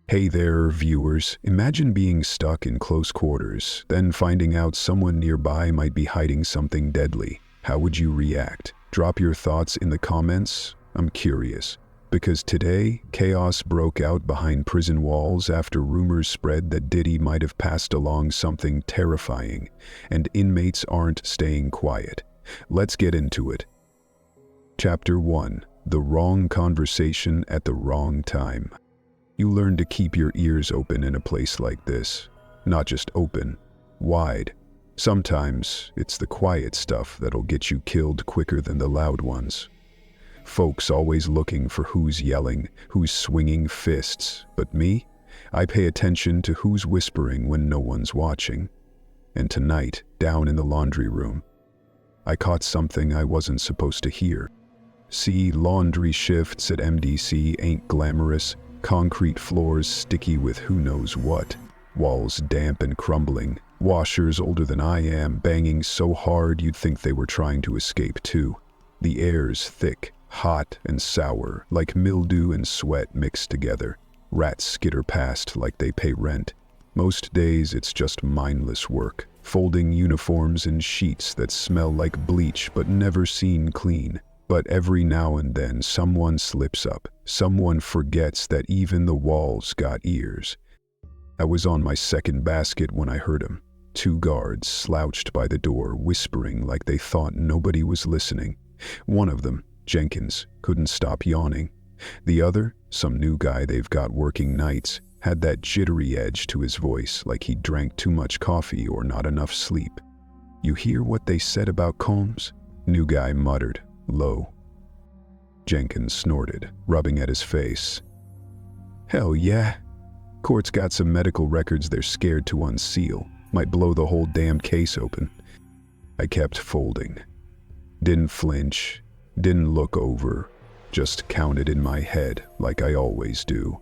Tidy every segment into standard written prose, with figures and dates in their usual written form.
Hey there, viewers. Imagine being stuck in close quarters, then finding out someone nearby might be hiding something deadly. How would you react? Drop your thoughts in the comments. I'm curious. Because today, chaos broke out behind prison walls after rumors spread that Diddy might have passed along something terrifying, and inmates aren't staying quiet. Let's get into it. Chapter 1. The Wrong Conversation at the Wrong Time. You learn to keep your ears open in a place like this. Not just open, wide. Sometimes it's the quiet stuff that'll get you killed quicker than the loud ones. Folks always looking for who's yelling, who's swinging fists, but me? I pay attention to who's whispering when no one's watching. And tonight, down in the laundry room, I caught something I wasn't supposed to hear. See, laundry shifts at MDC ain't glamorous. Concrete floors sticky with who knows what, walls damp and crumbling, washers older than I am banging so hard you'd think they were trying to escape too. The air's thick, hot and sour, like mildew and sweat mixed together. Rats skitter past like they pay rent. Most days it's just mindless work, folding uniforms in sheets that smell like bleach but never seen clean. But every now and then someone slips up. Someone forgets that even the walls got ears. I was on my second basket when I heard him. 2 guards slouched by the door, whispering like they thought nobody was listening. One of them, Jenkins, couldn't stop yawning. The other, some new guy they've got working nights, had that jittery edge to his voice like he drank too much coffee or not enough sleep. "You hear what they said about Combs?" New guy muttered, low. Jenkins snorted, rubbing at his face. "Hell yeah. Court's got some medical records they're scared to unseal. Might blow the whole damn case open." I kept folding. Didn't flinch, didn't look over, just counted in my head like I always do.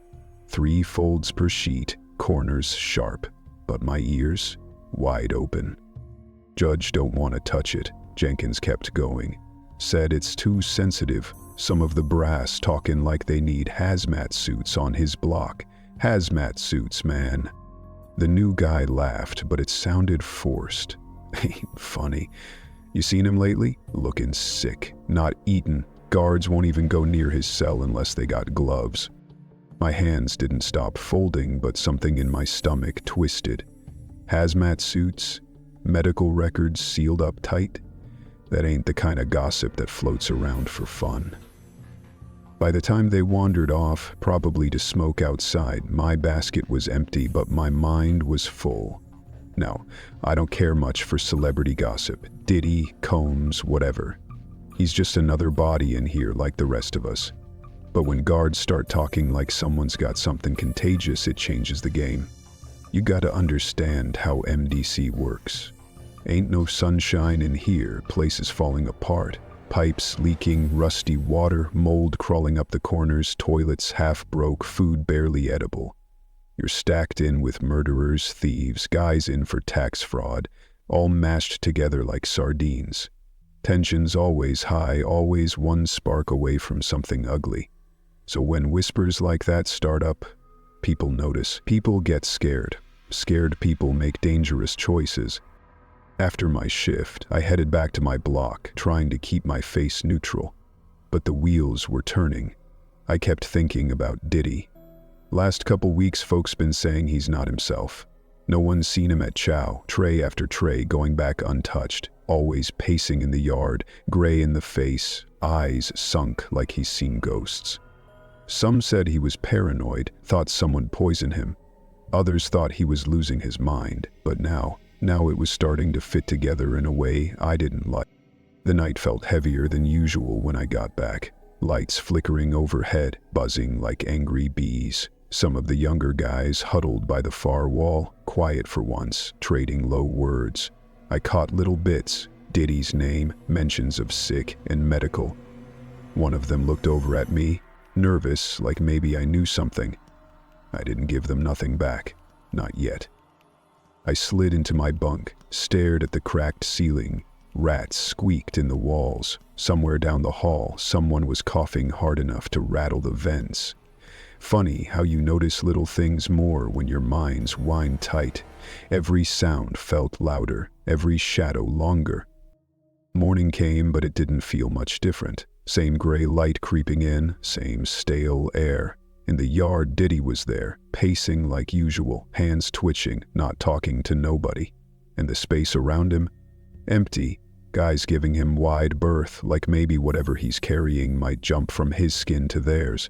3 folds per sheet, corners sharp, but my ears wide open. "Judge don't want to touch it," Jenkins kept going. Said it's too sensitive. Some of the brass talking like they need hazmat suits on his block. Hazmat suits, man. The new guy laughed, but it sounded forced. Ain't funny. You seen him lately? Looking sick, not eaten. Guards won't even go near his cell unless they got gloves. My hands didn't stop folding, but something in my stomach twisted. Hazmat suits? Medical records sealed up tight? That ain't the kind of gossip that floats around for fun. By the time they wandered off, probably to smoke outside, my basket was empty, but my mind was full. Now, I don't care much for celebrity gossip. Diddy, Combs, whatever. He's just another body in here like the rest of us. But when guards start talking like someone's got something contagious, it changes the game. You gotta understand how MDC works. Ain't no sunshine in here, places falling apart. Pipes leaking, rusty water, mold crawling up the corners, toilets half broke, food barely edible. You're stacked in with murderers, thieves, guys in for tax fraud, all mashed together like sardines. Tension's always high, always one spark away from something ugly. So when whispers like that start up, people notice. People get scared. Scared people make dangerous choices. After my shift, I headed back to my block, trying to keep my face neutral. But the wheels were turning. I kept thinking about Diddy. Last couple weeks, folks been saying he's not himself. No one's seen him at chow, tray after tray going back untouched, always pacing in the yard, gray in the face, eyes sunk like he's seen ghosts. Some said he was paranoid, thought someone poisoned him. Others thought he was losing his mind, but now it was starting to fit together in a way I didn't like. The night felt heavier than usual when I got back. Lights flickering overhead, buzzing like angry bees. Some of the younger guys huddled by the far wall, quiet for once, trading low words. I caught little bits, Diddy's name, mentions of sick and medical. One of them looked over at me, nervous, like maybe I knew something. I didn't give them nothing back, not yet. I slid into my bunk, stared at the cracked ceiling. Rats squeaked in the walls. Somewhere down the hall, someone was coughing hard enough to rattle the vents. Funny how you notice little things more when your mind's wind tight. Every sound felt louder, every shadow longer. Morning came, but it didn't feel much different. Same gray light creeping in, same stale air. In the yard, Diddy was there, pacing like usual, hands twitching, not talking to nobody. And the space around him? Empty. Guys giving him wide berth, like maybe whatever he's carrying might jump from his skin to theirs.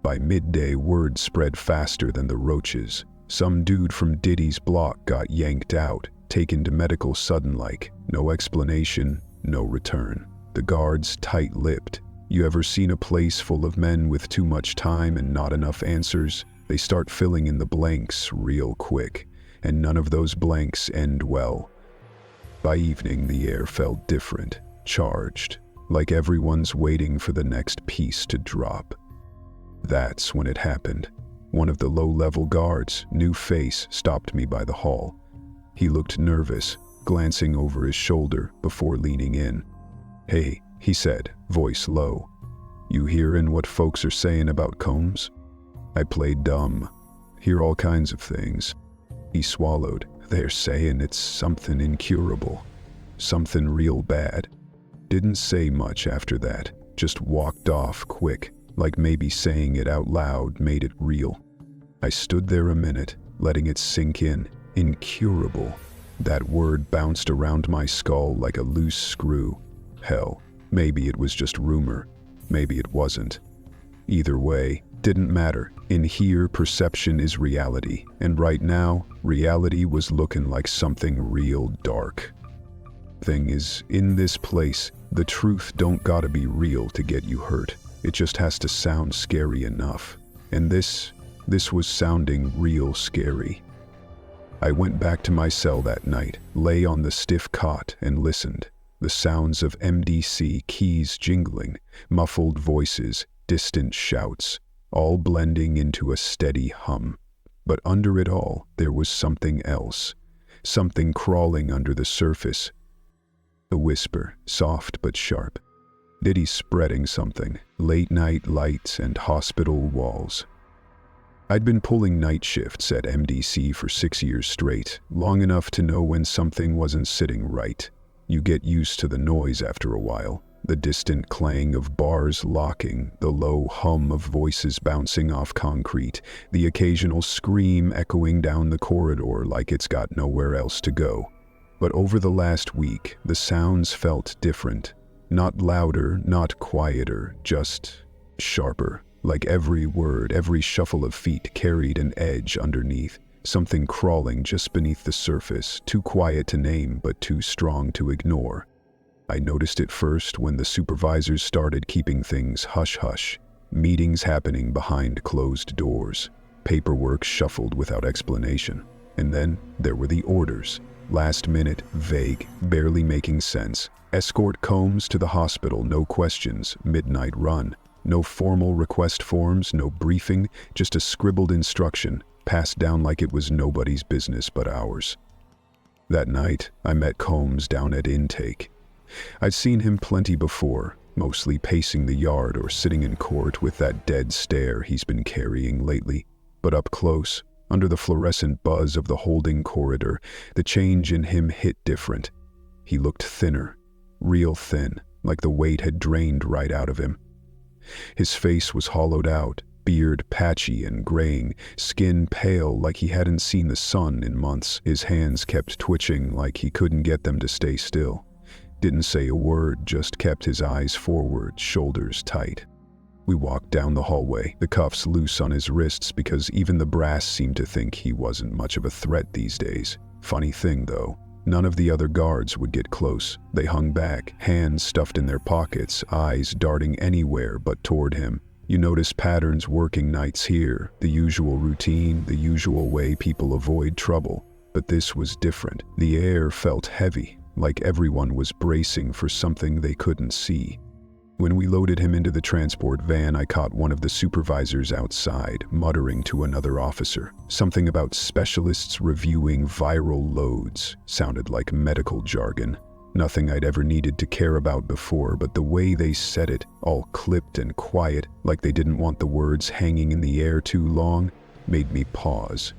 By midday, word spread faster than the roaches. Some dude from Diddy's block got yanked out, taken to medical sudden-like. No explanation, no return. The guards tight-lipped. You ever seen a place full of men with too much time and not enough answers? They start filling in the blanks real quick, and none of those blanks end well. By evening, the air felt different, charged, like everyone's waiting for the next piece to drop. That's when it happened. One of the low-level guards, new face, stopped me by the hall. He looked nervous, glancing over his shoulder before leaning in. "Hey," he said, voice low. "You hearin' what folks are saying about Combs?" I played dumb. "Hear all kinds of things." He swallowed. "They're saying it's something incurable. Something real bad." Didn't say much after that, just walked off quick, like maybe saying it out loud made it real. I stood there a minute, letting it sink in. Incurable. That word bounced around my skull like a loose screw. Hell, maybe it was just rumor. Maybe it wasn't. Either way, didn't matter. In here, perception is reality. And right now, reality was looking like something real dark. Thing is, in this place, the truth don't gotta be real to get you hurt. It just has to sound scary enough. And this was sounding real scary. I went back to my cell that night, lay on the stiff cot and listened. The sounds of MDC keys jingling, muffled voices, distant shouts, all blending into a steady hum. But under it all, there was something else. Something crawling under the surface. A whisper, soft but sharp. Diddy spreading something, late-night lights and hospital walls. I'd been pulling night shifts at MDC for 6 years straight, long enough to know when something wasn't sitting right. You get used to the noise after a while. The distant clang of bars locking, the low hum of voices bouncing off concrete, the occasional scream echoing down the corridor like it's got nowhere else to go. But over the last week, the sounds felt different. Not louder, not quieter, just sharper. Like every word, every shuffle of feet carried an edge underneath. Something crawling just beneath the surface, too quiet to name but too strong to ignore. I noticed it first when the supervisors started keeping things hush-hush. Meetings happening behind closed doors. Paperwork shuffled without explanation. And then there were the orders. Last minute, vague, barely making sense. Escort Combs to the hospital, no questions, midnight run. No formal request forms, no briefing, just a scribbled instruction, passed down like it was nobody's business but ours. That night, I met Combs down at intake. I'd seen him plenty before, mostly pacing the yard or sitting in court with that dead stare he's been carrying lately. But up close, under the fluorescent buzz of the holding corridor, the change in him hit different. He looked thinner, real thin, like the weight had drained right out of him. His face was hollowed out, beard patchy and graying, skin pale like he hadn't seen the sun in months. His hands kept twitching like he couldn't get them to stay still. Didn't say a word, just kept his eyes forward, shoulders tight. We walked down the hallway, the cuffs loose on his wrists because even the brass seemed to think he wasn't much of a threat these days. Funny thing though, none of the other guards would get close. They hung back, hands stuffed in their pockets, eyes darting anywhere but toward him. You notice patterns working nights here, the usual routine, the usual way people avoid trouble. But this was different. The air felt heavy, like everyone was bracing for something they couldn't see. When we loaded him into the transport van, I caught one of the supervisors outside, muttering to another officer. Something about specialists reviewing viral loads. Sounded like medical jargon. Nothing I'd ever needed to care about before, but the way they said it, all clipped and quiet, like they didn't want the words hanging in the air too long, made me pause.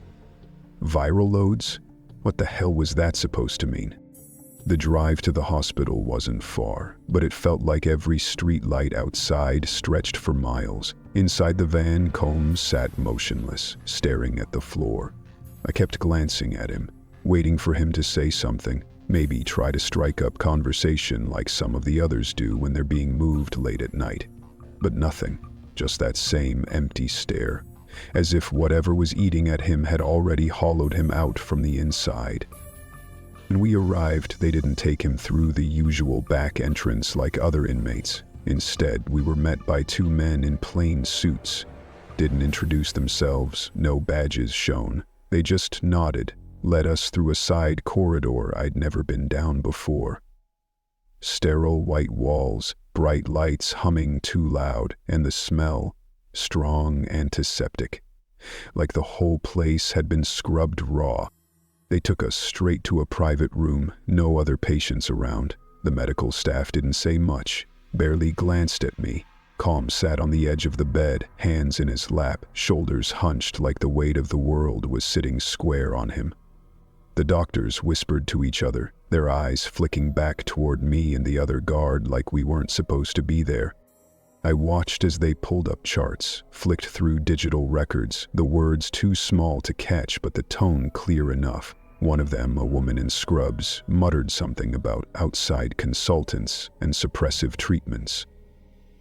Viral loads? What the hell was that supposed to mean? The drive to the hospital wasn't far, but it felt like every street light outside stretched for miles. Inside the van, Combs sat motionless, staring at the floor. I kept glancing at him, waiting for him to say something, maybe try to strike up conversation like some of the others do when they're being moved late at night. But nothing, just that same empty stare, as if whatever was eating at him had already hollowed him out from the inside. When we arrived, they didn't take him through the usual back entrance like other inmates. Instead, we were met by two men in plain suits. Didn't introduce themselves, no badges shown. They just nodded, led us through a side corridor I'd never been down before. Sterile white walls, bright lights humming too loud, and the smell, strong antiseptic. Like the whole place had been scrubbed raw. They took us straight to a private room, no other patients around. The medical staff didn't say much, barely glanced at me. Combs sat on the edge of the bed, hands in his lap, shoulders hunched like the weight of the world was sitting square on him. The doctors whispered to each other, their eyes flicking back toward me and the other guard like we weren't supposed to be there. I watched as they pulled up charts, flicked through digital records, the words too small to catch but the tone clear enough. One of them, a woman in scrubs, muttered something about outside consultants and suppressive treatments.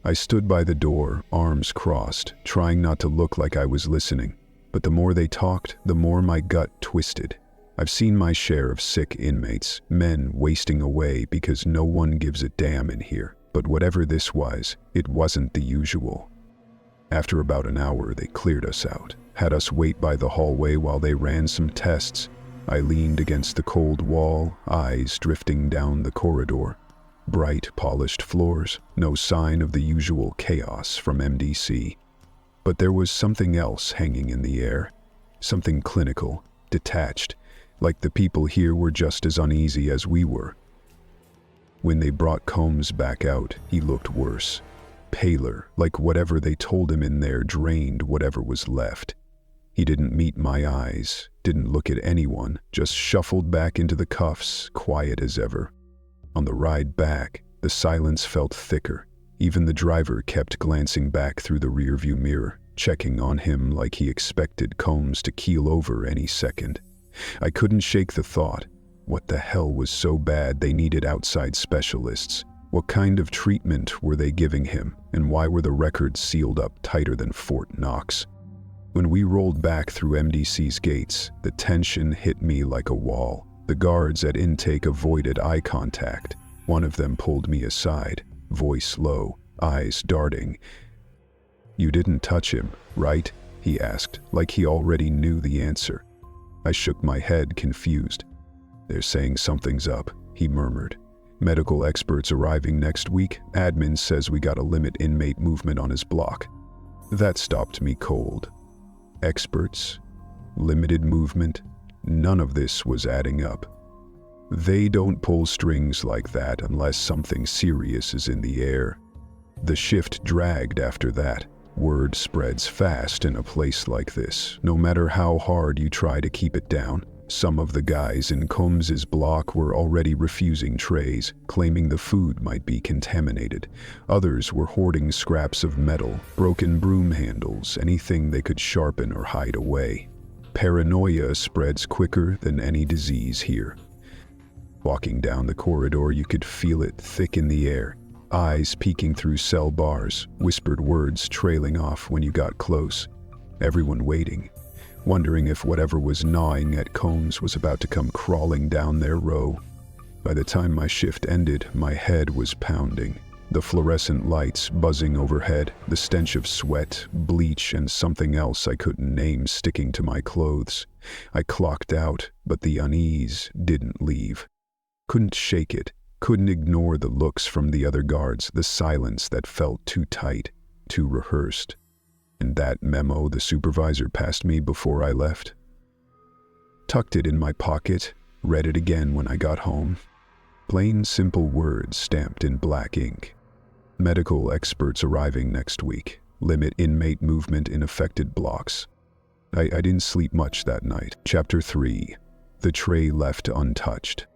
I stood by the door, arms crossed, trying not to look like I was listening. But the more they talked, the more my gut twisted. I've seen my share of sick inmates, men wasting away because no one gives a damn in here. But whatever this was, it wasn't the usual. After about an hour, they cleared us out, had us wait by the hallway while they ran some tests. I leaned against the cold wall, eyes drifting down the corridor. Bright, polished floors, no sign of the usual chaos from MDC. But there was something else hanging in the air, something clinical, detached, like the people here were just as uneasy as we were. When they brought Combs back out, he looked worse, paler, like whatever they told him in there drained whatever was left. He didn't meet my eyes, didn't look at anyone, just shuffled back into the cuffs, quiet as ever. On the ride back, the silence felt thicker. Even the driver kept glancing back through the rearview mirror, checking on him like he expected Combs to keel over any second. I couldn't shake the thought. What the hell was so bad they needed outside specialists? What kind of treatment were they giving him, and why were the records sealed up tighter than Fort Knox? When we rolled back through MDC's gates, the tension hit me like a wall. The guards at intake avoided eye contact. One of them pulled me aside, voice low, eyes darting. "You didn't touch him, right?" he asked, like he already knew the answer. I shook my head, confused. "They're saying something's up," he murmured. "Medical experts arriving next week. Admin says we gotta limit inmate movement on his block." That stopped me cold. Experts? Limited movement? None of this was adding up. They don't pull strings like that unless something serious is in the air. The shift dragged after that. Word spreads fast in a place like this, no matter how hard you try to keep it down. Some of the guys in Combs's block were already refusing trays, claiming the food might be contaminated. Others were hoarding scraps of metal, broken broom handles, anything they could sharpen or hide away. Paranoia spreads quicker than any disease here. Walking down the corridor, you could feel it thick in the air. Eyes peeking through cell bars, whispered words trailing off when you got close. Everyone waiting, wondering if whatever was gnawing at Combs was about to come crawling down their row. By the time my shift ended, my head was pounding. The fluorescent lights buzzing overhead, the stench of sweat, bleach, and something else I couldn't name sticking to my clothes. I clocked out, but the unease didn't leave. Couldn't shake it, couldn't ignore the looks from the other guards, the silence that felt too tight, too rehearsed. And that memo the supervisor passed me before I left? Tucked it in my pocket, read it again when I got home. Plain, simple words stamped in black ink. Medical experts arriving next week. Limit inmate movement in affected blocks. I didn't sleep much that night. Chapter 3. The tray left untouched.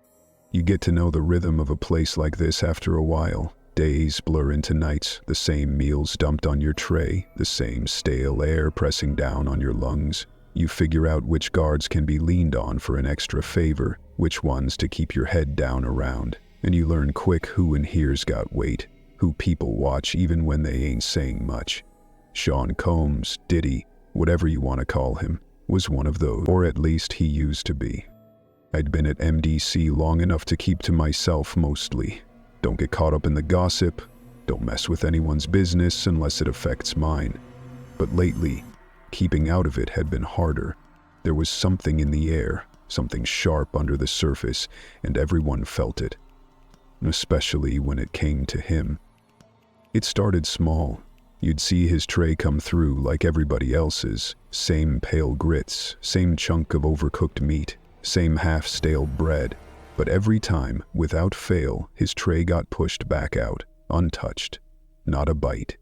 You get to know the rhythm of a place like this after a while. Days blur into nights, the same meals dumped on your tray, the same stale air pressing down on your lungs. You figure out which guards can be leaned on for an extra favor, which ones to keep your head down around, and you learn quick who in here's got weight, who people watch even when they ain't saying much. Sean Combs, Diddy, whatever you want to call him, was one of those, or at least he used to be. I'd been at MDC long enough to keep to myself mostly. Don't get caught up in the gossip, don't mess with anyone's business unless it affects mine. But lately, keeping out of it had been harder. There was something in the air, something sharp under the surface, and everyone felt it. Especially when it came to him. It started small. You'd see his tray come through like everybody else's. Same pale grits, same chunk of overcooked meat, same half-stale bread. But every time, without fail, his tray got pushed back out, untouched. Not a bite.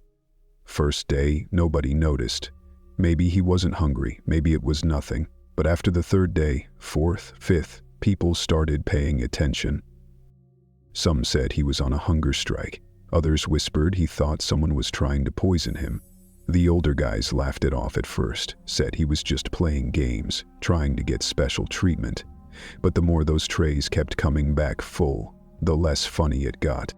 First day, nobody noticed. Maybe he wasn't hungry, maybe it was nothing. But after the third day, fourth, fifth, people started paying attention. Some said he was on a hunger strike. Others whispered he thought someone was trying to poison him. The older guys laughed it off at first, said he was just playing games, trying to get special treatment. But the more those trays kept coming back full, the less funny it got.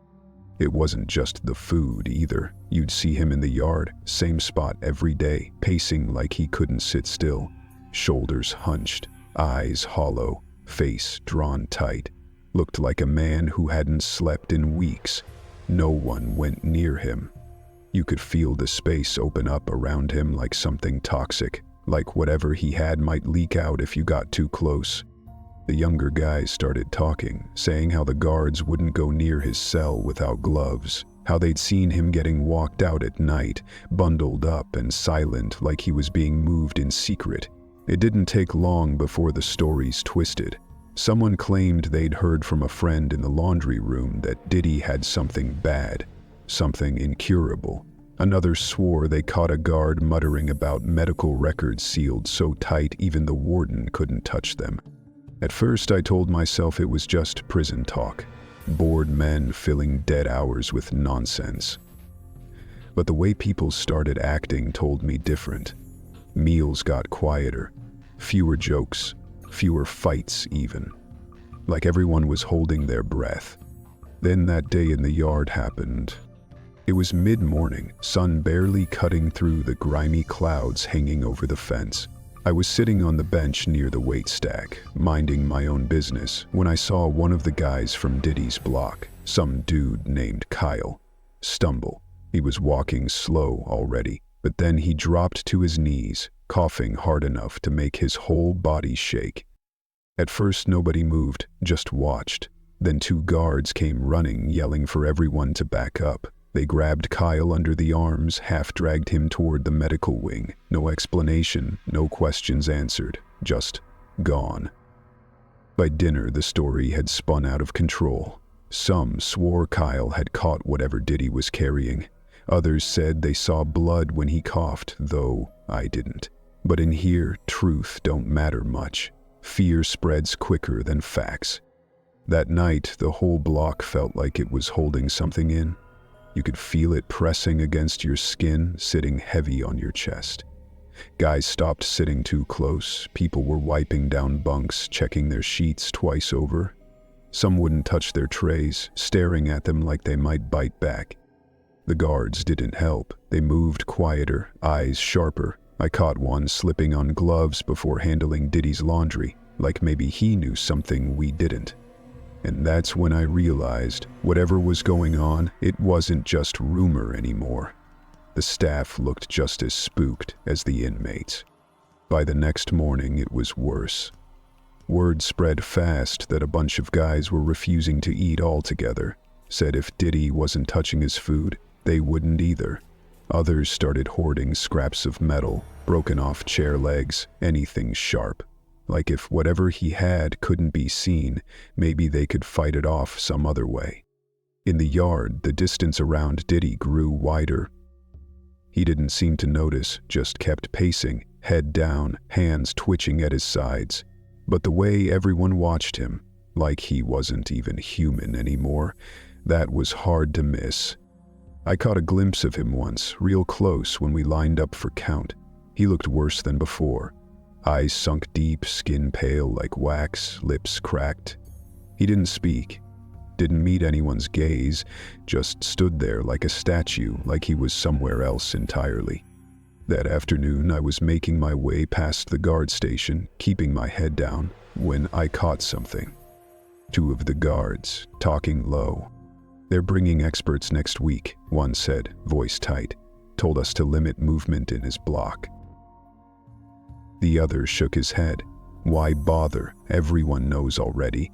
It wasn't just the food either. You'd see him in the yard, same spot every day, pacing like he couldn't sit still. Shoulders hunched, eyes hollow, face drawn tight. Looked like a man who hadn't slept in weeks. No one went near him. You could feel the space open up around him like something toxic, like whatever he had might leak out if you got too close. The younger guys started talking, saying how the guards wouldn't go near his cell without gloves, how they'd seen him getting walked out at night, bundled up and silent like he was being moved in secret. It didn't take long before the stories twisted. Someone claimed they'd heard from a friend in the laundry room that Diddy had something bad, something incurable. Another swore they caught a guard muttering about medical records sealed so tight even the warden couldn't touch them. At first I told myself it was just prison talk, bored men filling dead hours with nonsense. But the way people started acting told me different. Meals got quieter, fewer jokes, fewer fights even. Like everyone was holding their breath. Then that day in the yard happened. It was mid-morning, sun barely cutting through the grimy clouds hanging over the fence. I was sitting on the bench near the weight stack, minding my own business, when I saw one of the guys from Diddy's block, some dude named Kyle, stumble. He was walking slow already, but then he dropped to his knees, coughing hard enough to make his whole body shake. At first nobody moved, just watched. Then two guards came running, yelling for everyone to back up. They grabbed Kyle under the arms, half-dragged him toward the medical wing. No explanation, no questions answered, just gone. By dinner, the story had spun out of control. Some swore Kyle had caught whatever Diddy was carrying. Others said they saw blood when he coughed, though I didn't. But in here, truth don't matter much. Fear spreads quicker than facts. That night, the whole block felt like it was holding something in. You could feel it pressing against your skin, sitting heavy on your chest. Guys stopped sitting too close. People were wiping down bunks, checking their sheets twice over. Some wouldn't touch their trays, staring at them like they might bite back. The guards didn't help. They moved quieter, eyes sharper. I caught one slipping on gloves before handling Diddy's laundry, like maybe he knew something we didn't. And that's when I realized whatever was going on, it wasn't just rumor anymore. The staff looked just as spooked as the inmates. By the next morning, it was worse. Word spread fast that a bunch of guys were refusing to eat altogether, said if Diddy wasn't touching his food, they wouldn't either. Others started hoarding scraps of metal, broken off chair legs, anything sharp. Like if whatever he had couldn't be seen, maybe they could fight it off some other way. In the yard, the distance around Diddy grew wider. He didn't seem to notice, just kept pacing, head down, hands twitching at his sides. But the way everyone watched him, like he wasn't even human anymore, that was hard to miss. I caught a glimpse of him once, real close when we lined up for count. He looked worse than before. Eyes sunk deep, skin pale like wax, lips cracked. He didn't speak, didn't meet anyone's gaze, just stood there like a statue, like he was somewhere else entirely. That afternoon, I was making my way past the guard station, keeping my head down, when I caught something. Two of the guards, talking low. "They're bringing experts next week," one said, voice tight. Told us to limit movement in his block. The other shook his head. "Why bother? Everyone knows already.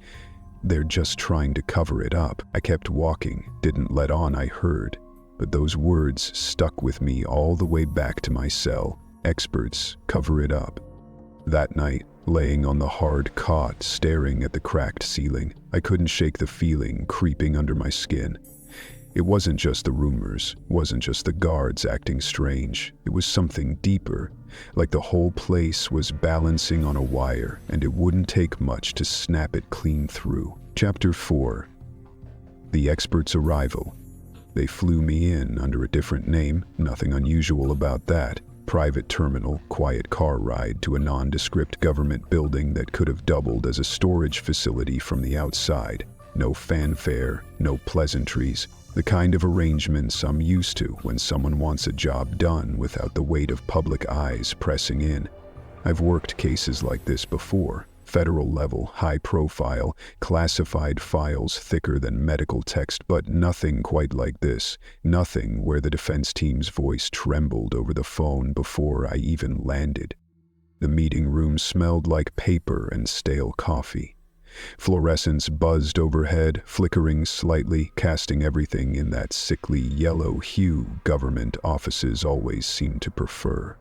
They're just trying to cover it up." I kept walking, didn't let on I heard. But those words stuck with me all the way back to my cell. Experts, cover it up. That night, laying on the hard cot, staring at the cracked ceiling, I couldn't shake the feeling creeping under my skin. It wasn't just the rumors, wasn't just the guards acting strange. It was something deeper, like the whole place was balancing on a wire, and it wouldn't take much to snap it clean through. Chapter 4. The experts' arrival. They flew me in under a different name, nothing unusual about that. Private terminal, quiet car ride to a nondescript government building that could have doubled as a storage facility from the outside. No fanfare, no pleasantries, the kind of arrangements I'm used to when someone wants a job done without the weight of public eyes pressing in. I've worked cases like this before. Federal level, high profile, classified files thicker than medical text, but nothing quite like this. Nothing where the defense team's voice trembled over the phone before I even landed. The meeting room smelled like paper and stale coffee. Fluorescents buzzed overhead, flickering slightly, casting everything in that sickly yellow hue government offices always seem to prefer.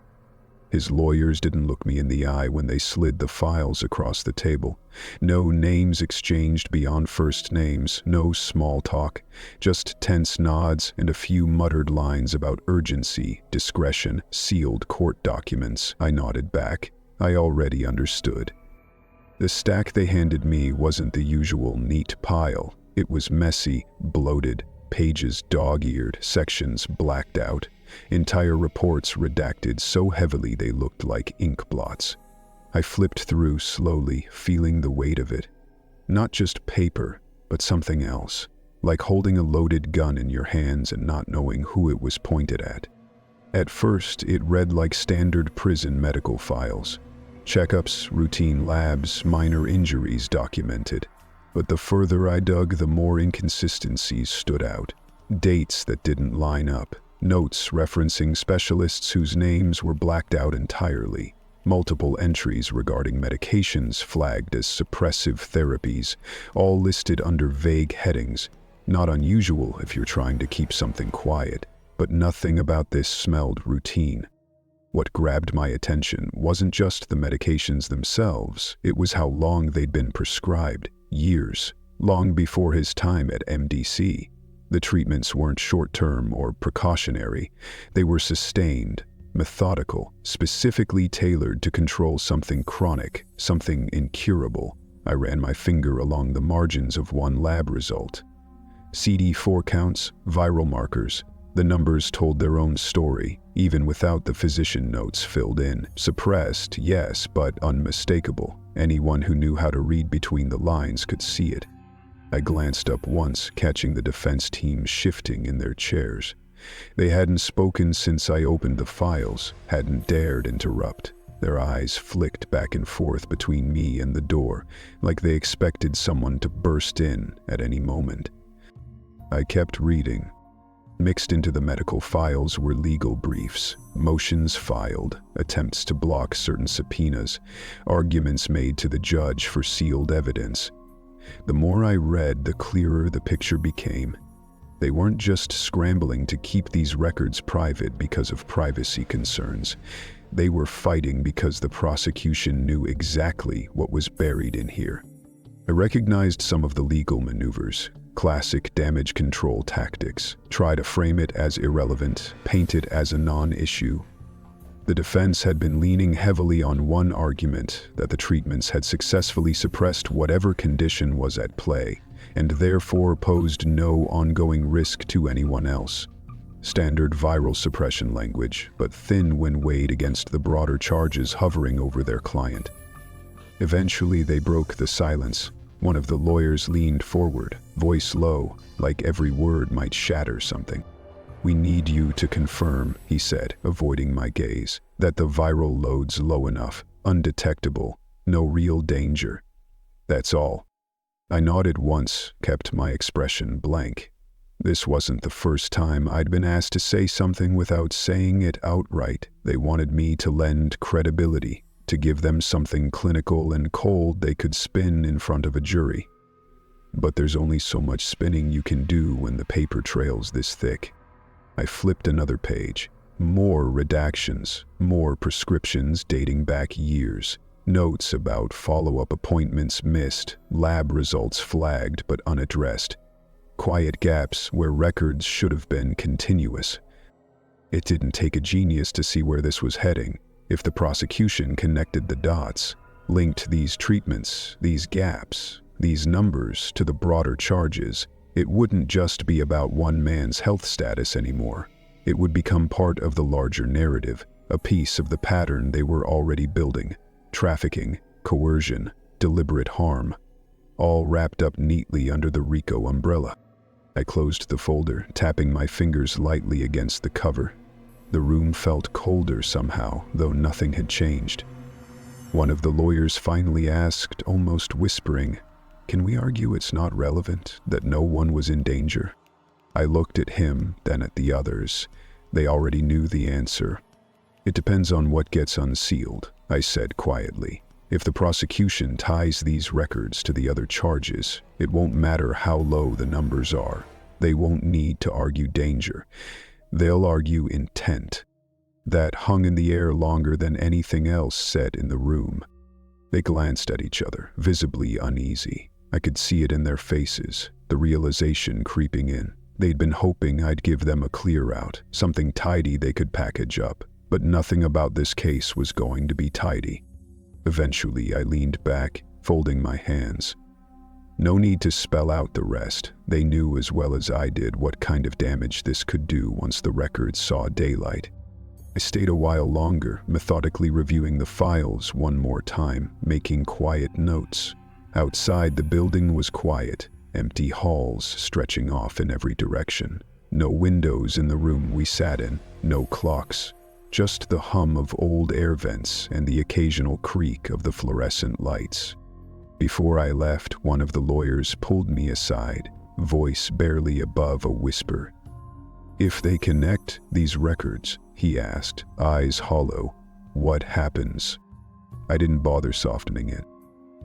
His lawyers didn't look me in the eye when they slid the files across the table. No names exchanged beyond first names, no small talk, just tense nods and a few muttered lines about urgency, discretion, sealed court documents. I nodded back. I already understood. The stack they handed me wasn't the usual neat pile. It was messy, bloated, pages dog-eared, sections blacked out. Entire reports redacted so heavily they looked like ink blots. I flipped through slowly, feeling the weight of it. Not just paper, but something else, like holding a loaded gun in your hands and not knowing who it was pointed at. At first, it read like standard prison medical files. Checkups, routine labs, minor injuries documented. But the further I dug, the more inconsistencies stood out. Dates that didn't line up. Notes referencing specialists whose names were blacked out entirely. Multiple entries regarding medications flagged as suppressive therapies, all listed under vague headings. Not unusual if you're trying to keep something quiet, but nothing about this smelled routine. What grabbed my attention wasn't just the medications themselves, it was how long they'd been prescribed. Years, long before his time at MDC. The treatments weren't short-term or precautionary. They were sustained, methodical, specifically tailored to control something chronic, something incurable. I ran my finger along the margins of one lab result. CD4 counts, viral markers. The numbers told their own story, even without the physician notes filled in. Suppressed, yes, but unmistakable. Anyone who knew how to read between the lines could see it. I glanced up once, catching the defense team shifting in their chairs. They hadn't spoken since I opened the files, hadn't dared interrupt. Their eyes flicked back and forth between me and the door, like they expected someone to burst in at any moment. I kept reading. Mixed into the medical files were legal briefs, motions filed, attempts to block certain subpoenas, arguments made to the judge for sealed evidence. The more I read, the clearer the picture became. They weren't just scrambling to keep these records private because of privacy concerns. They were fighting because the prosecution knew exactly what was buried in here. I recognized some of the legal maneuvers, classic damage control tactics. Try to frame it as irrelevant, paint it as a non-issue. The defense had been leaning heavily on one argument, that the treatments had successfully suppressed whatever condition was at play, and therefore posed no ongoing risk to anyone else. Standard viral suppression language, but thin when weighed against the broader charges hovering over their client. Eventually, they broke the silence. One of the lawyers leaned forward, voice low, like every word might shatter something. "We need you to confirm," he said, avoiding my gaze, "that the viral load's low enough, undetectable, no real danger. That's all." I nodded once, kept my expression blank. This wasn't the first time I'd been asked to say something without saying it outright. They wanted me to lend credibility, to give them something clinical and cold they could spin in front of a jury. But there's only so much spinning you can do when the paper trail's this thick. I flipped another page. More redactions, more prescriptions dating back years. Notes about follow-up appointments missed, lab results flagged but unaddressed. Quiet gaps where records should have been continuous. It didn't take a genius to see where this was heading. If the prosecution connected the dots, linked these treatments, these gaps, these numbers to the broader charges, it wouldn't just be about one man's health status anymore. It would become part of the larger narrative, a piece of the pattern they were already building. Trafficking, coercion, deliberate harm, all wrapped up neatly under the RICO umbrella. I closed the folder, tapping my fingers lightly against the cover. The room felt colder somehow, though nothing had changed. One of the lawyers finally asked, almost whispering, "Can we argue it's not relevant, that no one was in danger?" I looked at him, then at the others. They already knew the answer. "It depends on what gets unsealed," I said quietly. "If the prosecution ties these records to the other charges, it won't matter how low the numbers are. They won't need to argue danger. They'll argue intent." That hung in the air longer than anything else said in the room. They glanced at each other, visibly uneasy. I could see it in their faces, the realization creeping in. They'd been hoping I'd give them a clear out, something tidy they could package up, but nothing about this case was going to be tidy. Eventually, I leaned back, folding my hands. No need to spell out the rest. They knew as well as I did what kind of damage this could do once the records saw daylight. I stayed a while longer, methodically reviewing the files one more time, making quiet notes. Outside, the building was quiet, empty halls stretching off in every direction. No windows in the room we sat in, no clocks. Just the hum of old air vents and the occasional creak of the fluorescent lights. Before I left, one of the lawyers pulled me aside, voice barely above a whisper. "If they connect these records," he asked, eyes hollow, "what happens?" I didn't bother softening it.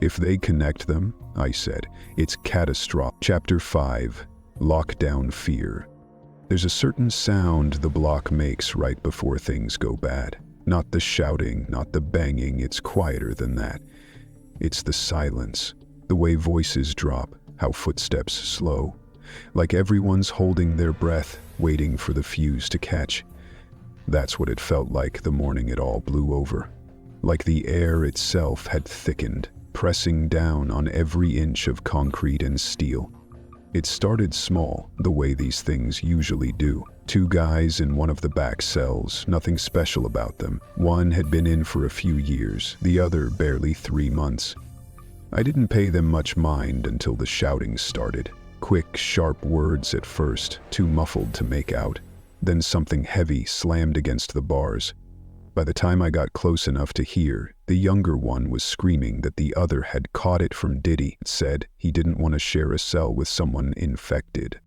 "If they connect them," I said, "it's catastrophic." Chapter 5, Lockdown Fear. There's a certain sound the block makes right before things go bad. Not the shouting, not the banging, it's quieter than that. It's the silence, the way voices drop, how footsteps slow. Like everyone's holding their breath, waiting for the fuse to catch. That's what it felt like the morning it all blew over. Like the air itself had thickened, pressing down on every inch of concrete and steel. It started small, the way these things usually do. 2 guys in one of the back cells, nothing special about them. One had been in for a few years, the other barely 3 months. I didn't pay them much mind until the shouting started. Quick, sharp words at first, too muffled to make out. Then something heavy slammed against the bars. By the time I got close enough to hear, the younger one was screaming that the other had caught it from Diddy. It said he didn't want to share a cell with someone infected.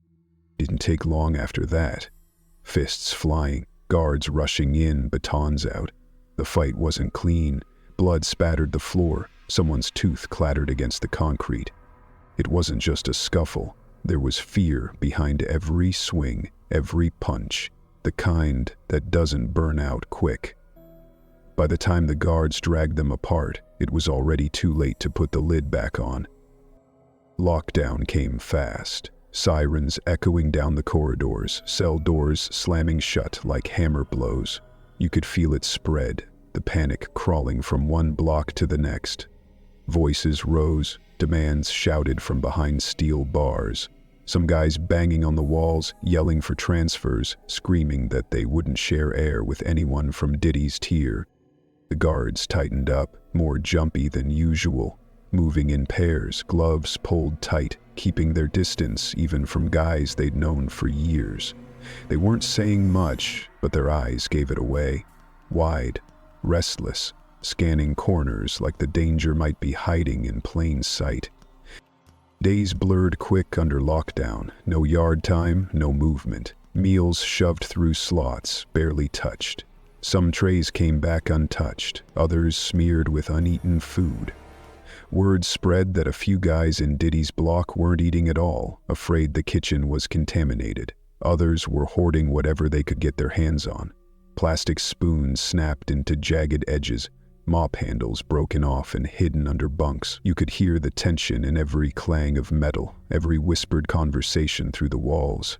Didn't take long after that. Fists flying, guards rushing in, batons out. The fight wasn't clean. Blood spattered the floor. Someone's tooth clattered against the concrete. It wasn't just a scuffle. There was fear behind every swing, every punch, the kind that doesn't burn out quick. By the time the guards dragged them apart, it was already too late to put the lid back on. Lockdown came fast, sirens echoing down the corridors, cell doors slamming shut like hammer blows. You could feel it spread, the panic crawling from one block to the next. Voices rose, demands shouted from behind steel bars. Some guys banging on the walls, yelling for transfers, screaming that they wouldn't share air with anyone from Diddy's tier. The guards tightened up, more jumpy than usual, moving in pairs, gloves pulled tight, keeping their distance even from guys they'd known for years. They weren't saying much, but their eyes gave it away. Wide, restless, scanning corners like the danger might be hiding in plain sight. Days blurred quick under lockdown, no yard time, no movement. Meals shoved through slots, barely touched. Some trays came back untouched, others smeared with uneaten food. Word spread that a few guys in Diddy's block weren't eating at all, afraid the kitchen was contaminated. Others were hoarding whatever they could get their hands on. Plastic spoons snapped into jagged edges, mop handles broken off and hidden under bunks. You could hear the tension in every clang of metal, every whispered conversation through the walls.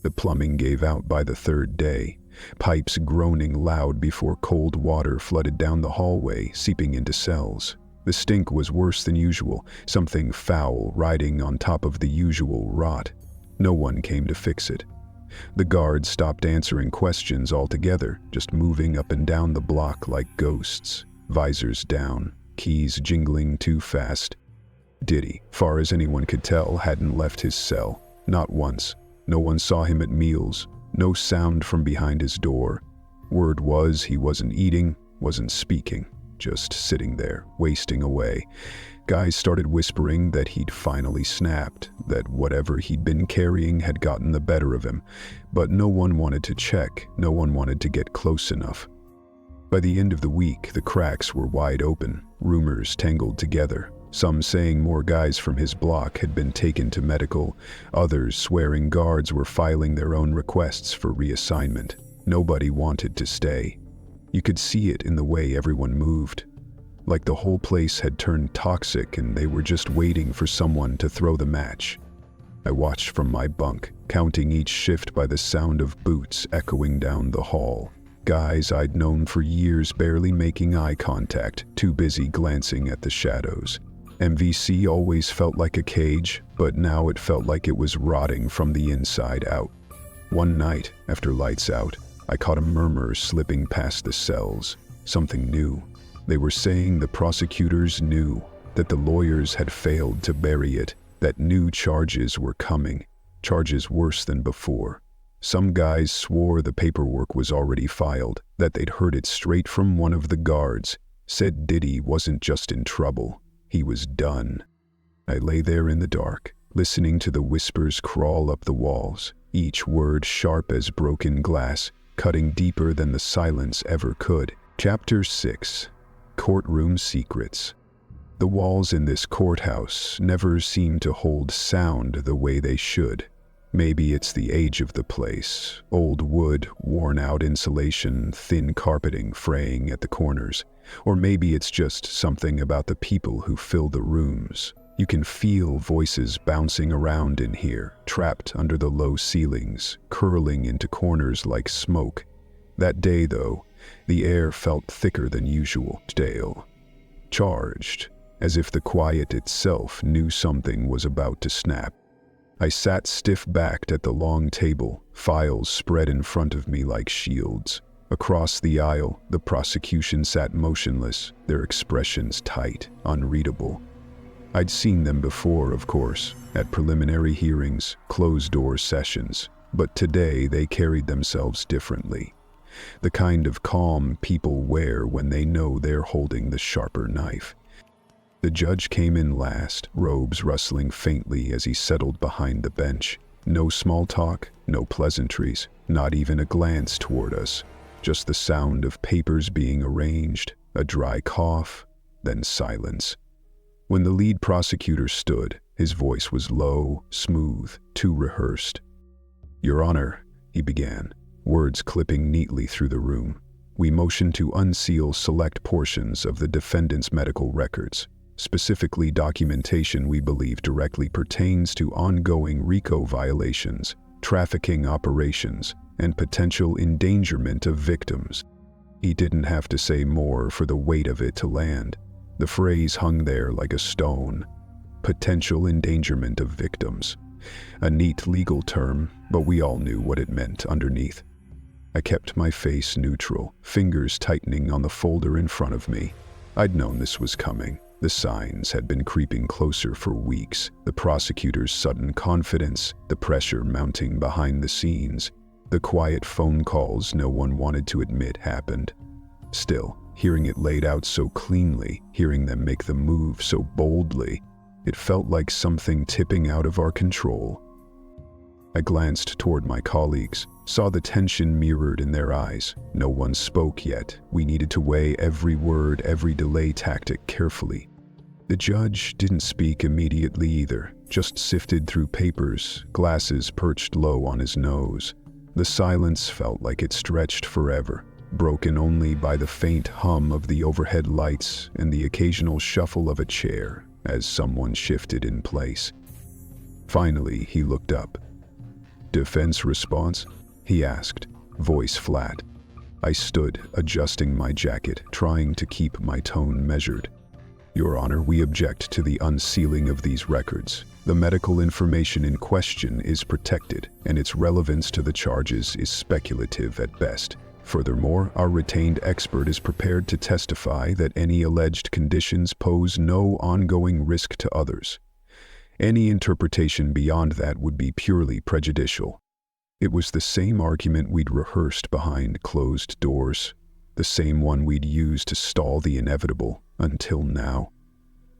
The plumbing gave out by the third day, pipes groaning loud before cold water flooded down the hallway, seeping into cells. The stink was worse than usual, something foul riding on top of the usual rot. No one came to fix it. The guards stopped answering questions altogether, just moving up and down the block like ghosts, visors down, keys jingling too fast. Diddy, far as anyone could tell, hadn't left his cell. Not once. No one saw him at meals. No sound from behind his door. Word was he wasn't eating, wasn't speaking, just sitting there, wasting away. Guys started whispering that he'd finally snapped, that whatever he'd been carrying had gotten the better of him, but no one wanted to check, no one wanted to get close enough. By the end of the week, the cracks were wide open, rumors tangled together, some saying more guys from his block had been taken to medical, others swearing guards were filing their own requests for reassignment. Nobody wanted to stay. You could see it in the way everyone moved. Like the whole place had turned toxic and they were just waiting for someone to throw the match. I watched from my bunk, counting each shift by the sound of boots echoing down the hall. Guys I'd known for years barely making eye contact, too busy glancing at the shadows. MVC always felt like a cage, but now it felt like it was rotting from the inside out. One night, after lights out, I caught a murmur slipping past the cells. Something new. They were saying the prosecutors knew, that the lawyers had failed to bury it, that new charges were coming, charges worse than before. Some guys swore the paperwork was already filed, that they'd heard it straight from one of the guards, said Diddy wasn't just in trouble, he was done. I lay there in the dark, listening to the whispers crawl up the walls, each word sharp as broken glass, cutting deeper than the silence ever could. Chapter 6. Courtroom Secrets. The walls in this courthouse never seem to hold sound the way they should. Maybe it's the age of the place, old wood, worn-out insulation, thin carpeting fraying at the corners. Or maybe it's just something about the people who fill the rooms. You can feel voices bouncing around in here, trapped under the low ceilings, curling into corners like smoke. That day, though, the air felt thicker than usual, stale, charged, as if the quiet itself knew something was about to snap. I sat stiff-backed at the long table, files spread in front of me like shields. Across the aisle, the prosecution sat motionless, their expressions tight, unreadable. I'd seen them before, of course, at preliminary hearings, closed-door sessions, but today they carried themselves differently. The kind of calm people wear when they know they're holding the sharper knife. The judge came in last, robes rustling faintly as he settled behind the bench. No small talk, no pleasantries, not even a glance toward us. Just the sound of papers being arranged, a dry cough, then silence. When the lead prosecutor stood, His voice was low, smooth, too rehearsed. "Your Honor," he began, words clipping neatly through the room. "We motion to unseal select portions of the defendant's medical records, specifically documentation we believe directly pertains to ongoing RICO violations, trafficking operations, and potential endangerment of victims." He didn't have to say more for the weight of it to land. The phrase hung there like a stone. Potential endangerment of victims. A neat legal term, but we all knew what it meant underneath. I kept my face neutral, fingers tightening on the folder in front of me. I'd known this was coming. The signs had been creeping closer for weeks. The prosecutor's sudden confidence, the pressure mounting behind the scenes, the quiet phone calls no one wanted to admit happened. Still, hearing it laid out so cleanly, hearing them make the move so boldly, it felt like something tipping out of our control. I glanced toward my colleagues, saw the tension mirrored in their eyes. No one spoke yet. We needed to weigh every word, every delay tactic carefully. The judge didn't speak immediately either, just sifted through papers, glasses perched low on his nose. The silence felt like it stretched forever, broken only by the faint hum of the overhead lights and the occasional shuffle of a chair as someone shifted in place. Finally, he looked up. "Defense response?" he asked, voice flat. I stood, adjusting my jacket, trying to keep my tone measured. "Your Honor, we object to the unsealing of these records. The medical information in question is protected, and its relevance to the charges is speculative at best. Furthermore, our retained expert is prepared to testify that any alleged conditions pose no ongoing risk to others. Any interpretation beyond that would be purely prejudicial." It was the same argument we'd rehearsed behind closed doors, the same one we'd used to stall the inevitable until now.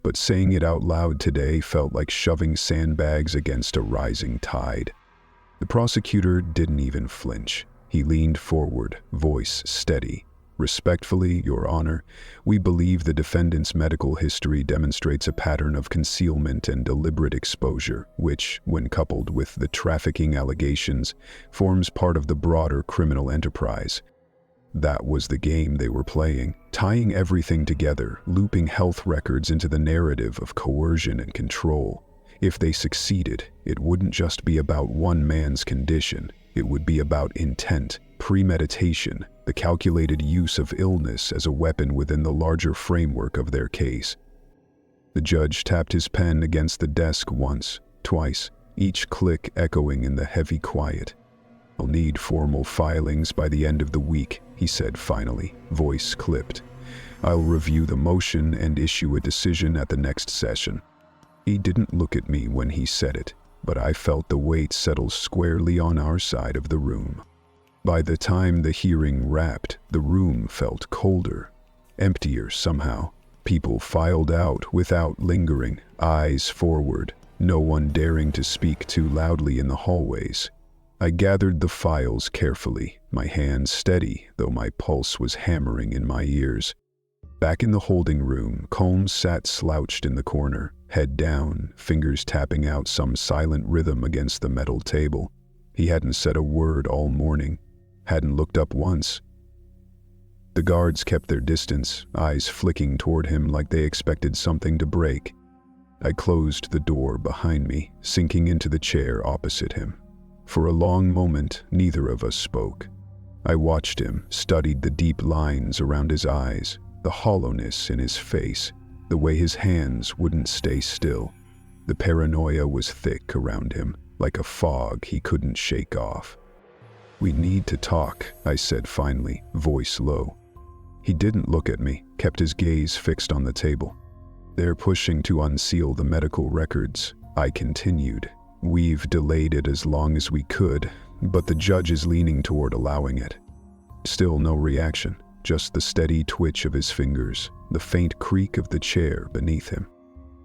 But saying it out loud today felt like shoving sandbags against a rising tide. The prosecutor didn't even flinch. He leaned forward, voice steady. "Respectfully, Your Honor, we believe the defendant's medical history demonstrates a pattern of concealment and deliberate exposure, which, when coupled with the trafficking allegations, forms part of the broader criminal enterprise." That was the game they were playing, tying everything together, looping health records into the narrative of coercion and control. If they succeeded, it wouldn't just be about one man's condition. It would be about intent, premeditation, the calculated use of illness as a weapon within the larger framework of their case. The judge tapped his pen against the desk once, twice, each click echoing in the heavy quiet. "I'll need formal filings by the end of the week," he said finally, voice clipped. "I'll review the motion and issue a decision at the next session." He didn't look at me when he said it, but I felt the weight settle squarely on our side of the room. By the time the hearing wrapped, the room felt colder, emptier somehow. People filed out without lingering, eyes forward, no one daring to speak too loudly in the hallways. I gathered the files carefully, my hands steady, though my pulse was hammering in my ears. Back in the holding room, Combs sat slouched in the corner, head down, fingers tapping out some silent rhythm against the metal table. He hadn't said a word all morning, hadn't looked up once. The guards kept their distance, eyes flicking toward him like they expected something to break. I closed the door behind me, sinking into the chair opposite him. For a long moment, neither of us spoke. I watched him, studied the deep lines around his eyes, the hollowness in his face, the way his hands wouldn't stay still. The paranoia was thick around him, like a fog he couldn't shake off. "We need to talk," I said finally, voice low. He didn't look at me, kept his gaze fixed on the table. "They're pushing to unseal the medical records," I continued. "We've delayed it as long as we could, but the judge is leaning toward allowing it." Still no reaction, just the steady twitch of his fingers, the faint creak of the chair beneath him.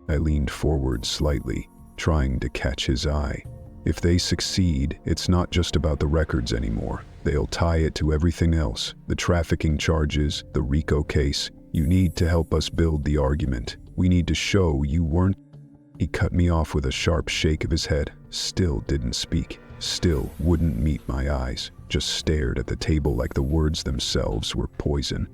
I leaned forward slightly, trying to catch his eye. If they succeed, it's not just about the records anymore. They'll tie it to everything else, the trafficking charges, the RICO case. "You need to help us build the argument. We need to show you weren't..." He cut me off with a sharp shake of his head, still didn't speak, still wouldn't meet my eyes, just stared at the table like the words themselves were poison.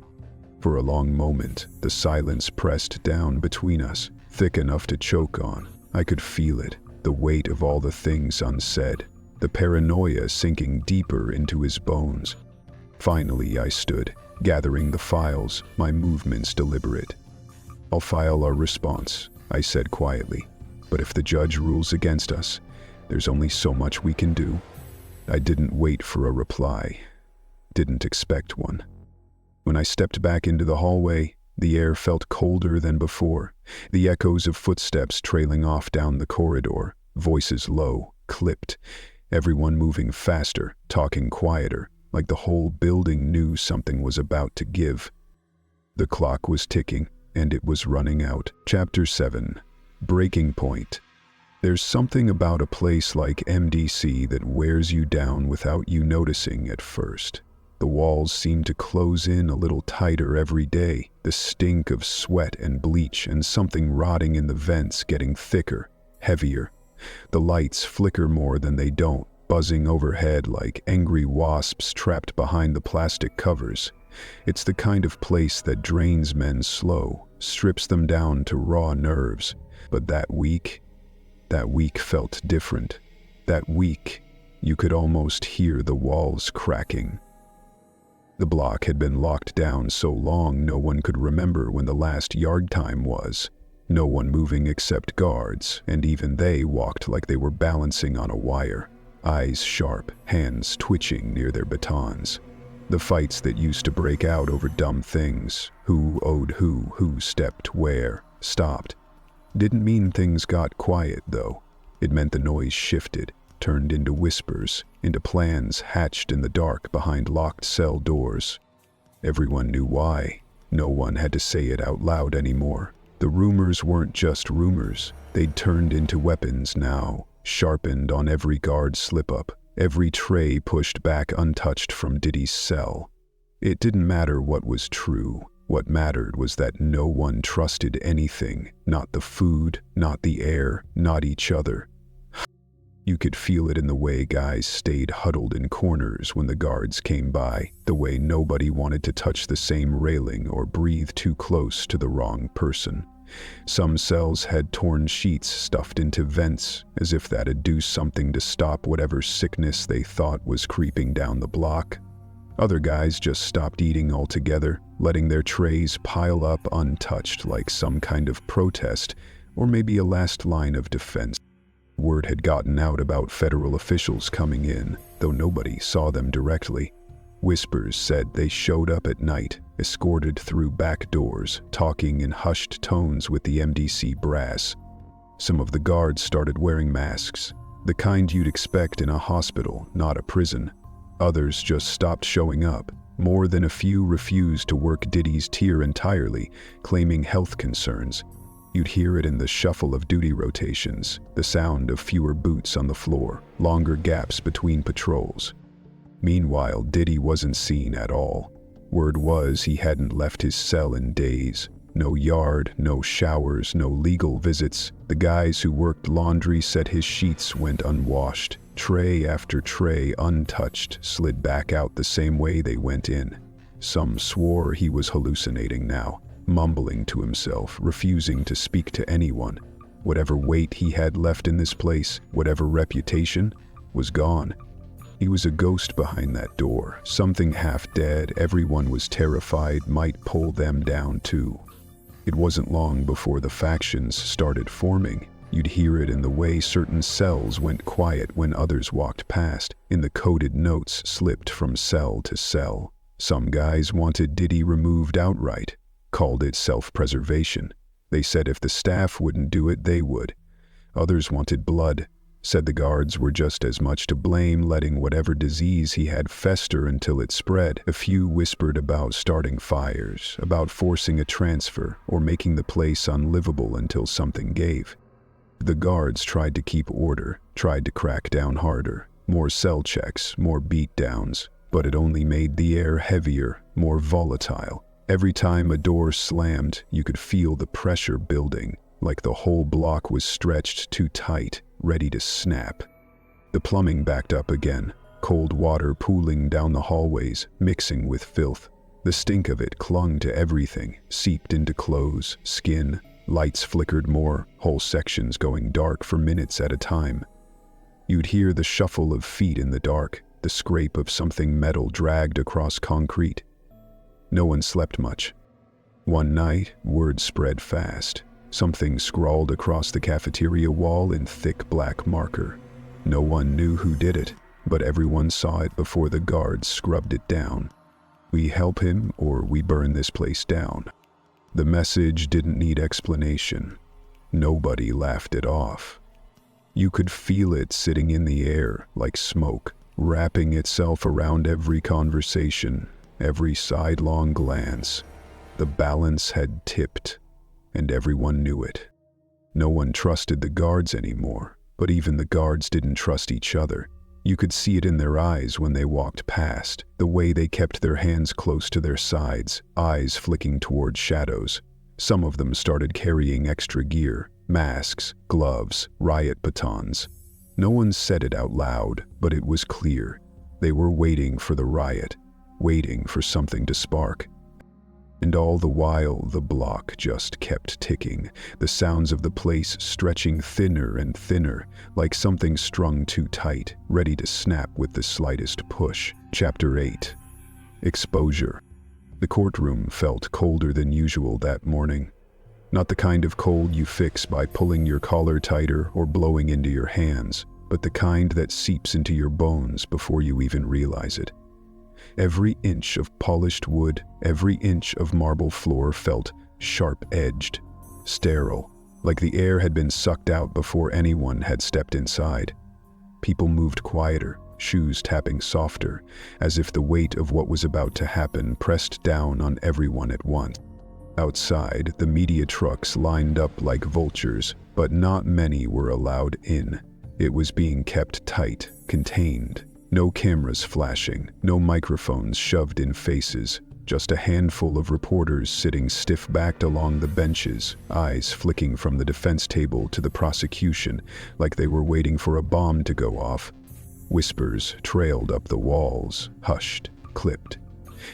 For a long moment, the silence pressed down between us, thick enough to choke on. I could feel it, the weight of all the things unsaid, the paranoia sinking deeper into his bones. Finally, I stood, gathering the files, my movements deliberate. "I'll file our response," I said quietly. "But if the judge rules against us, there's only so much we can do." I didn't wait for a reply. Didn't expect one. When I stepped back into the hallway, the air felt colder than before, the echoes of footsteps trailing off down the corridor, voices low, clipped, everyone moving faster, talking quieter, like the whole building knew something was about to give. The clock was ticking, and it was running out. Chapter 7. Breaking Point. There's something about a place like MDC that wears you down without you noticing at first. The walls seem to close in a little tighter every day, the stink of sweat and bleach and something rotting in the vents getting thicker, heavier. The lights flicker more than they don't, buzzing overhead like angry wasps trapped behind the plastic covers. It's the kind of place that drains men slow, strips them down to raw nerves. But that week felt different. That week, you could almost hear the walls cracking. The block had been locked down so long no one could remember when the last yard time was. No one moving except guards, and even they walked like they were balancing on a wire, eyes sharp, hands twitching near their batons. The fights that used to break out over dumb things, who owed who stepped where, stopped. Didn't mean things got quiet, though. It meant the noise shifted, turned into whispers, into plans hatched in the dark behind locked cell doors. Everyone knew why. No one had to say it out loud anymore. The rumors weren't just rumors. They'd turned into weapons now, sharpened on every guard slip-up, every tray pushed back untouched from Diddy's cell. It didn't matter what was true. What mattered was that no one trusted anything, not the food, not the air, not each other. You could feel it in the way guys stayed huddled in corners when the guards came by, the way nobody wanted to touch the same railing or breathe too close to the wrong person. Some cells had torn sheets stuffed into vents, as if that'd do something to stop whatever sickness they thought was creeping down the block. Other guys just stopped eating altogether, letting their trays pile up untouched like some kind of protest, or maybe a last line of defense. Word had gotten out about federal officials coming in, though nobody saw them directly. Whispers said they showed up at night, escorted through back doors, talking in hushed tones with the MDC brass. Some of the guards started wearing masks, the kind you'd expect in a hospital, not a prison. Others just stopped showing up. More than a few refused to work Diddy's tier entirely, claiming health concerns. You'd hear it in the shuffle of duty rotations, the sound of fewer boots on the floor, longer gaps between patrols. Meanwhile, Diddy wasn't seen at all. Word was he hadn't left his cell in days. No yard, no showers, no legal visits. The guys who worked laundry said his sheets went unwashed. Tray after tray, untouched, slid back out the same way they went in. Some swore he was hallucinating now, mumbling to himself, refusing to speak to anyone. Whatever weight he had left in this place, whatever reputation, was gone. He was a ghost behind that door, something half dead everyone was terrified might pull them down too. It wasn't long before the factions started forming. You'd hear it in the way certain cells went quiet when others walked past, in the coded notes slipped from cell to cell. Some guys wanted Diddy removed outright, called it self-preservation. They said if the staff wouldn't do it, they would. Others wanted blood, said the guards were just as much to blame letting whatever disease he had fester until it spread. A few whispered about starting fires, about forcing a transfer, or making the place unlivable until something gave. The guards tried to keep order, tried to crack down harder, more cell checks, more beatdowns, but it only made the air heavier, more volatile. Every time a door slammed, you could feel the pressure building, like the whole block was stretched too tight, ready to snap. The plumbing backed up again, cold water pooling down the hallways, mixing with filth. The stink of it clung to everything, seeped into clothes, skin. Lights flickered more, whole sections going dark for minutes at a time. You'd hear the shuffle of feet in the dark, the scrape of something metal dragged across concrete. No one slept much. One night, word spread fast. Something scrawled across the cafeteria wall in thick black marker. No one knew who did it, but everyone saw it before the guards scrubbed it down. We help him or we burn this place down. The message didn't need explanation. Nobody laughed it off. You could feel it sitting in the air like smoke, wrapping itself around every conversation, every sidelong glance. The balance had tipped, and everyone knew it. No one trusted the guards anymore, but even the guards didn't trust each other. You could see it in their eyes when they walked past, the way they kept their hands close to their sides, eyes flicking toward shadows. Some of them started carrying extra gear, masks, gloves, riot batons. No one said it out loud, but it was clear. They were waiting for the riot, waiting for something to spark. And all the while, the block just kept ticking, the sounds of the place stretching thinner and thinner, like something strung too tight, ready to snap with the slightest push. Chapter 8. Exposure. The courtroom felt colder than usual that morning. Not the kind of cold you fix by pulling your collar tighter or blowing into your hands, but the kind that seeps into your bones before you even realize it. Every inch of polished wood, every inch of marble floor felt sharp-edged, sterile, like the air had been sucked out before anyone had stepped inside. People moved quieter, shoes tapping softer, as if the weight of what was about to happen pressed down on everyone at once. Outside, the media trucks lined up like vultures, but not many were allowed in. It was being kept tight, contained. No cameras flashing, no microphones shoved in faces, just a handful of reporters sitting stiff-backed along the benches, eyes flicking from the defense table to the prosecution like they were waiting for a bomb to go off. Whispers trailed up the walls, hushed, clipped.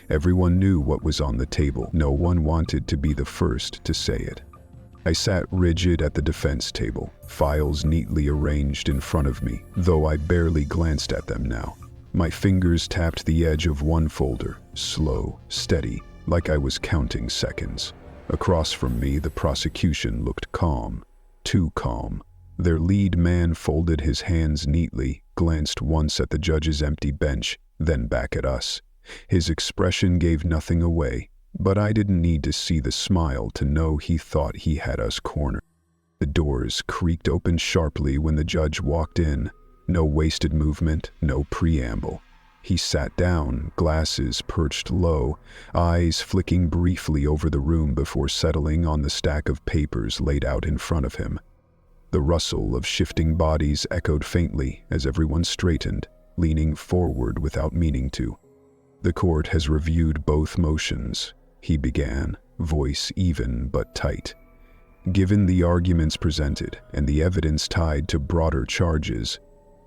Everyone knew what was on the table. No one wanted to be the first to say it. I sat rigid at the defense table, files neatly arranged in front of me, though I barely glanced at them now. My fingers tapped the edge of one folder, slow, steady, like I was counting seconds. Across from me, the prosecution looked calm, too calm. Their lead man folded his hands neatly, glanced once at the judge's empty bench, then back at us. His expression gave nothing away, but I didn't need to see the smile to know he thought he had us cornered. The doors creaked open sharply when the judge walked in. No wasted movement, no preamble. He sat down, glasses perched low, eyes flicking briefly over the room before settling on the stack of papers laid out in front of him. The rustle of shifting bodies echoed faintly as everyone straightened, leaning forward without meaning to. "The court has reviewed both motions," he began, voice even but tight. "Given the arguments presented and the evidence tied to broader charges,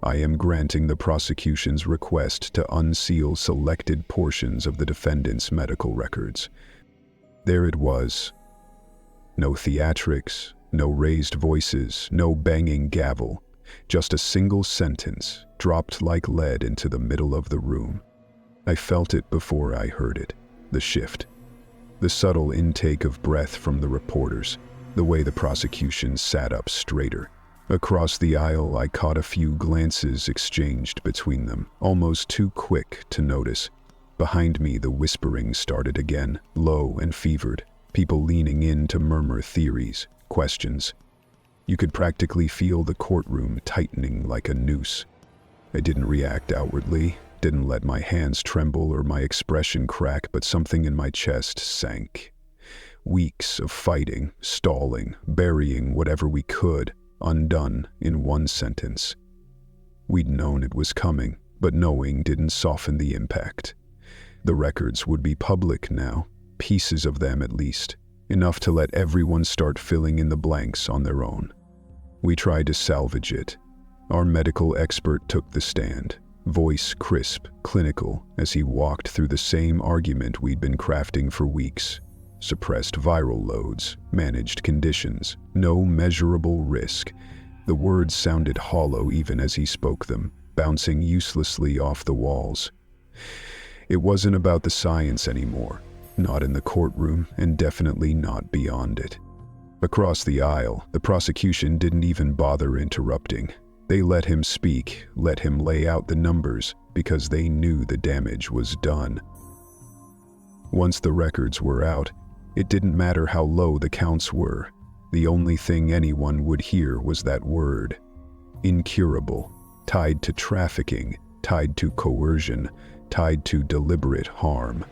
I am granting the prosecution's request to unseal selected portions of the defendant's medical records." There it was. No theatrics, no raised voices, no banging gavel, just a single sentence dropped like lead into the middle of the room. I felt it before I heard it, the shift. The subtle intake of breath from the reporters, the way the prosecution sat up straighter. Across the aisle, I caught a few glances exchanged between them, almost too quick to notice. Behind me, the whispering started again, low and fevered, people leaning in to murmur theories, questions. You could practically feel the courtroom tightening like a noose. I didn't react outwardly, didn't let my hands tremble or my expression crack, but something in my chest sank. Weeks of fighting, stalling, burying whatever we could, undone in one sentence. We'd known it was coming, but knowing didn't soften the impact. The records would be public now, pieces of them at least. enough to let everyone start filling in the blanks on their own. We tried to salvage it. Our medical expert took the stand, voice crisp, clinical, as he walked through the same argument we'd been crafting for weeks. Suppressed viral loads, managed conditions, no measurable risk. The words sounded hollow even as he spoke them, bouncing uselessly off the walls. It wasn't about the science anymore, not in the courtroom, and definitely not beyond it. Across the aisle, the prosecution didn't even bother interrupting. They let him speak, let him lay out the numbers, because they knew the damage was done. Once the records were out, it didn't matter how low the counts were. The only thing anyone would hear was that word. Incurable, tied to trafficking, tied to coercion, tied to deliberate harm.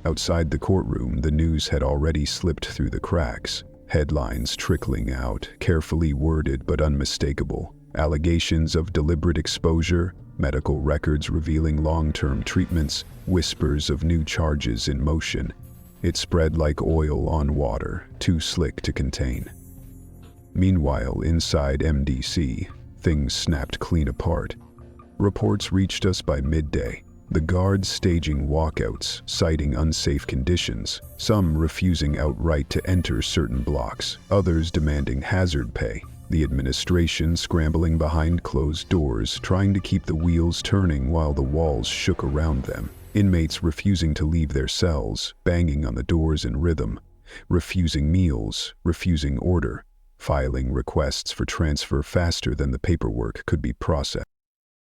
Outside the courtroom, the news had already slipped through the cracks. Headlines trickling out, carefully worded but unmistakable. Allegations of deliberate exposure, medical records revealing long-term treatments, whispers of new charges in motion. It spread like oil on water, too slick to contain. Meanwhile, inside MDC, things snapped clean apart. Reports reached us by midday. The guards staging walkouts, citing unsafe conditions, some refusing outright to enter certain blocks, others demanding hazard pay, the administration scrambling behind closed doors, trying to keep the wheels turning while the walls shook around them, inmates refusing to leave their cells, banging on the doors in rhythm, refusing meals, refusing order, filing requests for transfer faster than the paperwork could be processed.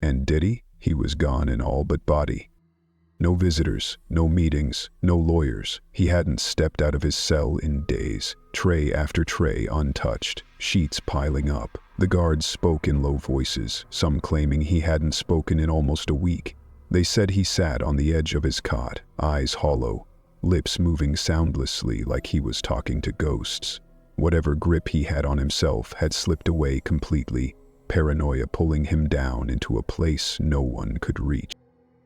And Diddy? He was gone in all but body. No visitors, no meetings, no lawyers. He hadn't stepped out of his cell in days. Tray after tray untouched, sheets piling up. The guards spoke in low voices, some claiming he hadn't spoken in almost a week. They said he sat on the edge of his cot, eyes hollow, lips moving soundlessly like he was talking to ghosts. Whatever grip he had on himself had slipped away completely, paranoia pulling him down into a place no one could reach.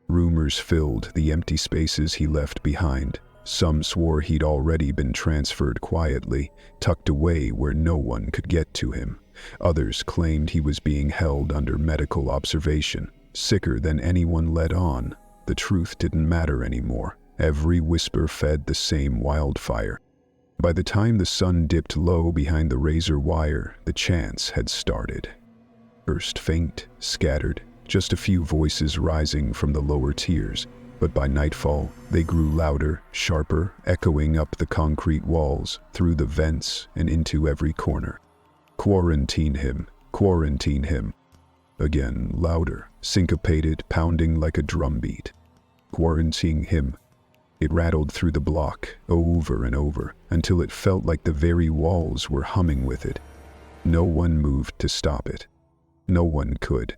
Rumors filled the empty spaces he left behind. Some swore he'd already been transferred quietly, tucked away where no one could get to him. Others claimed he was being held under medical observation, sicker than anyone let on. The truth didn't matter anymore. Every whisper fed the same wildfire. By the time the sun dipped low behind the razor wire, the chants had started. First faint, scattered, just a few voices rising from the lower tiers, but by nightfall, they grew louder, sharper, echoing up the concrete walls, through the vents, and into every corner. Quarantine him, quarantine him. Again, louder, syncopated, pounding like a drumbeat. Quarantine him. It rattled through the block, over and over, until it felt like the very walls were humming with it. No one moved to stop it. No one could.